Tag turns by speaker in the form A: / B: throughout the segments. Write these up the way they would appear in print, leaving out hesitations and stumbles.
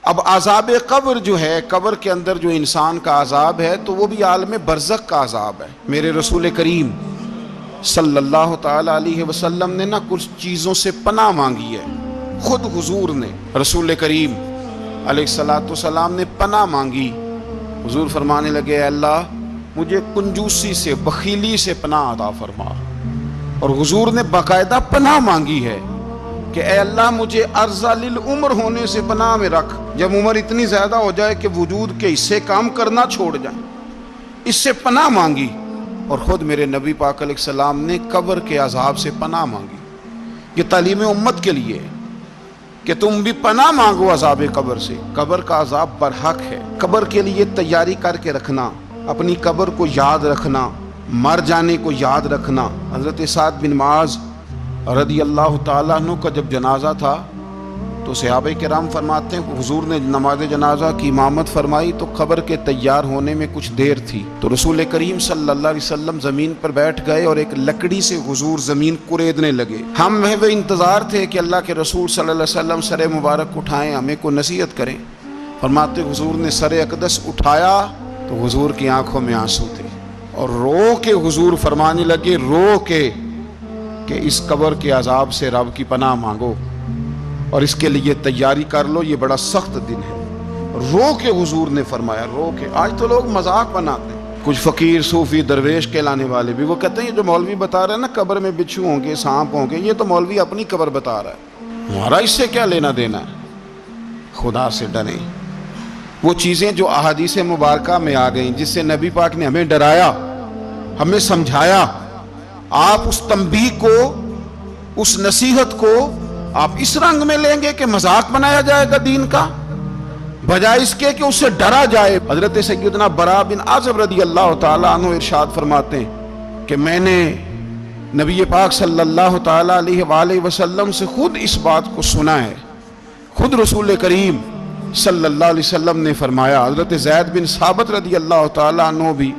A: اب عذاب قبر جو ہے، قبر کے اندر جو انسان کا عذاب ہے تو وہ بھی عالم برزخ کا عذاب ہے۔ میرے رسول کریم صلی اللہ تعالی علیہ وسلم نے نہ کچھ چیزوں سے پناہ مانگی ہے، خود حضور نے، رسول کریم علیہ الصلوۃ والسلام نے پناہ مانگی۔ حضور فرمانے لگے اے اللہ مجھے کنجوسی سے، بخیلی سے پناہ عطا فرما، اور حضور نے باقاعدہ پناہ مانگی ہے کہ اے اللہ مجھے ارذل العمر ہونے سے پناہ میں رکھ، جب عمر اتنی زیادہ ہو جائے کہ وجود کے حصے کام کرنا چھوڑ جائیں، اس سے پناہ مانگی۔ اور خود میرے نبی پاک علیہ السلام نے قبر کے عذاب سے پناہ مانگی۔ یہ تعلیم امت کے لیے کہ تم بھی پناہ مانگو عذاب قبر سے۔ قبر کا عذاب برحق ہے، قبر کے لیے تیاری کر کے رکھنا، اپنی قبر کو یاد رکھنا، مر جانے کو یاد رکھنا۔ حضرت سعد بن معاذ رضی اللہ تعالیٰ عنہ کا جب جنازہ تھا تو صحابہ کرام فرماتے ہیں حضور نے نماز جنازہ کی امامت فرمائی تو قبر کے تیار ہونے میں کچھ دیر تھی، تو رسول کریم صلی اللہ علیہ وسلم زمین پر بیٹھ گئے اور ایک لکڑی سے حضور زمین کوریدنے لگے۔ ہم وہ انتظار تھے کہ اللہ کے رسول صلی اللہ علیہ وسلم سر مبارک اٹھائیں، ہمیں کو نصیحت کریں۔ فرماتے حضور نے سر اقدس اٹھایا تو حضور کی آنکھوں میں آنسو تھے، اور رو کے حضور فرمانے لگے، رو کے کہ اس قبر کے عذاب سے رب کی پناہ مانگو اور اس کے لیے تیاری کر لو، یہ بڑا سخت دن ہے۔ رو کے حضور نے فرمایا، رو کے۔ آج تو لوگ مذاق بناتے ہیں، کچھ فقیر صوفی درویش کہلانے والے بھی، وہ کہتے ہیں یہ جو مولوی بتا رہا ہے نا قبر میں بچھو ہوں گے، سانپ ہوں گے، یہ تو مولوی اپنی قبر بتا رہا ہے، ہمارا اس سے کیا لینا دینا ہے۔ خدا سے ڈریں۔ وہ چیزیں جو احادیث مبارکہ میں آ گئیں، جس سے نبی پاک نے ہمیں ڈرایا، ہمیں سمجھایا، آپ اس تنبیہ کو، اس نصیحت کو آپ اس رنگ میں لیں گے کہ مذاق بنایا جائے گا دین کا، بجائے اس کے کہ اس سے ڈرا جائے۔ حضرت سیدنا براء بن عازب رضی اللہ تعالیٰ عنہ ارشاد فرماتے ہیں کہ میں نے نبی پاک صلی اللہ تعالیٰ علیہ وآلہ وسلم سے خود اس بات کو سنا ہے، خود رسول کریم صلی اللہ علیہ وسلم نے فرمایا۔ حضرت زید بن ثابت رضی اللہ تعالیٰ عنہ بھی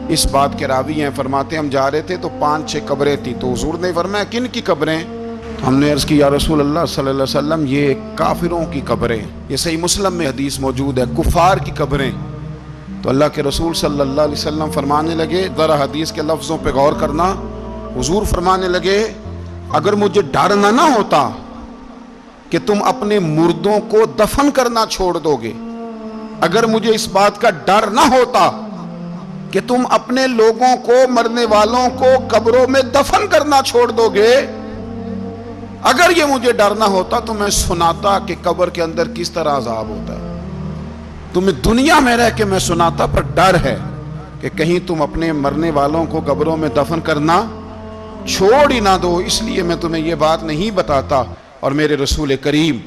A: اس بات کے راوی ہیں، فرماتے ہم جا رہے تھے تو 5-6 قبریں تھیں، تو حضور نے فرمایا کن کی قبریں؟ ہم نے عرض کی یا رسول اللہ صلی اللہ علیہ وسلم یہ کافروں کی قبریں، یہ صحیح مسلم میں حدیث موجود ہے، کفار کی قبریں۔ تو اللہ کے رسول صلی اللہ علیہ وسلم فرمانے لگے، ذرا حدیث کے لفظوں پہ غور کرنا، حضور فرمانے لگے اگر مجھے ڈر نہ ہوتا کہ تم اپنے مردوں کو دفن کرنا چھوڑ دو گے، اگر مجھے اس بات کا ڈر نہ ہوتا کہ تم اپنے لوگوں کو، مرنے والوں کو قبروں میں دفن کرنا چھوڑ دو گے، اگر یہ مجھے ڈر نہ ہوتا تو میں سناتا کہ قبر کے اندر کس طرح عذاب ہوتا ہے۔ تمہیں دنیا میں رہ کے میں سناتا، پر ڈر ہے کہ کہیں تم اپنے مرنے والوں کو قبروں میں دفن کرنا چھوڑ ہی نہ دو، اس لیے میں تمہیں یہ بات نہیں بتاتا۔ اور میرے رسول کریم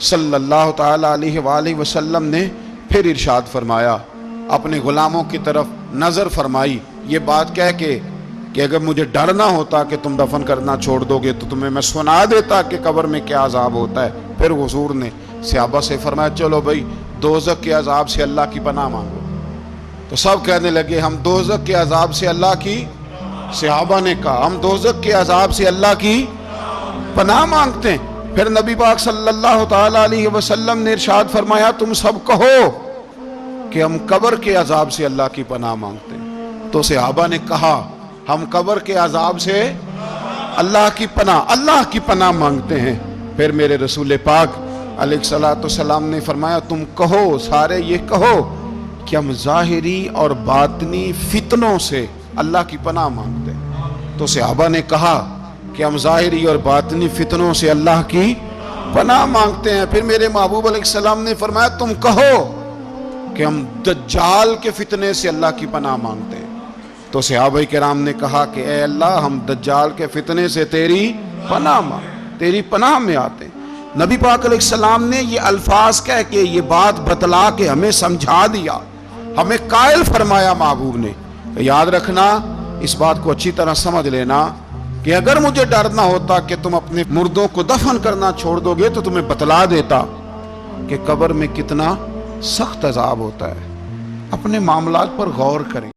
A: صلی اللہ تعالی علیہ وآلہ وسلم نے پھر ارشاد فرمایا، اپنے غلاموں کی طرف نظر فرمائی، یہ بات کہہ کے کہ اگر مجھے ڈر نہ ہوتا کہ تم دفن کرنا چھوڑ دو گے تو تمہیں میں سنا دیتا کہ قبر میں کیا عذاب ہوتا ہے۔ پھر حضور نے صحابہ سے فرمایا چلو بھائی دوزخ کے عذاب سے اللہ کی پناہ مانگو، تو سب کہنے لگے ہم دوزخ کے عذاب سے اللہ کی، صحابہ نے کہا ہم دوزخ کے عذاب سے اللہ کی پناہ مانگتے ہیں۔ پھر نبی پاک صلی اللہ تعالی علیہ وسلم نے ارشاد فرمایا تم سب کہو کہ ہم قبر کے عذاب سے اللہ کی پناہ مانگتے ہیں۔ تو صحابہ نے کہا ہم قبر کے عذاب سے اللہ کی پناہ مانگتے ہیں۔ پھر میرے رسول پاک علیہ الصلوۃ والسلام نے فرمایا تم کہو، سارے یہ کہو کہ ہم ظاہری اور باطنی فتنوں سے اللہ کی پناہ مانگتے ہیں۔ تو صحابہ نے کہا کہ ہم ظاہری اور باطنی فتنوں سے اللہ کی پناہ مانگتے ہیں۔ پھر میرے محبوب علیہ السلام نے فرمایا تم کہو کہ ہم دجال کے فتنے سے اللہ کی پناہ مانگتے ہیں۔ تو صحابہ کرام نے کہا کہ اے اللہ ہم دجال کے فتنے سے تیری پناہ مانگ، تیری پناہ میں آتے ہیں۔ نبی پاک علیہ السلام نے یہ الفاظ کہہ کے یہ بات بتلا کے ہمیں سمجھا دیا، ہمیں قائل فرمایا محبوب نے۔ یاد رکھنا، اس بات کو اچھی طرح سمجھ لینا کہ اگر مجھے ڈر نہ ہوتا کہ تم اپنے مردوں کو دفن کرنا چھوڑ دو گے تو تمہیں بتلا دیتا کہ قبر میں کتنا سخت عذاب ہوتا ہے۔ اپنے معاملات پر غور کریں۔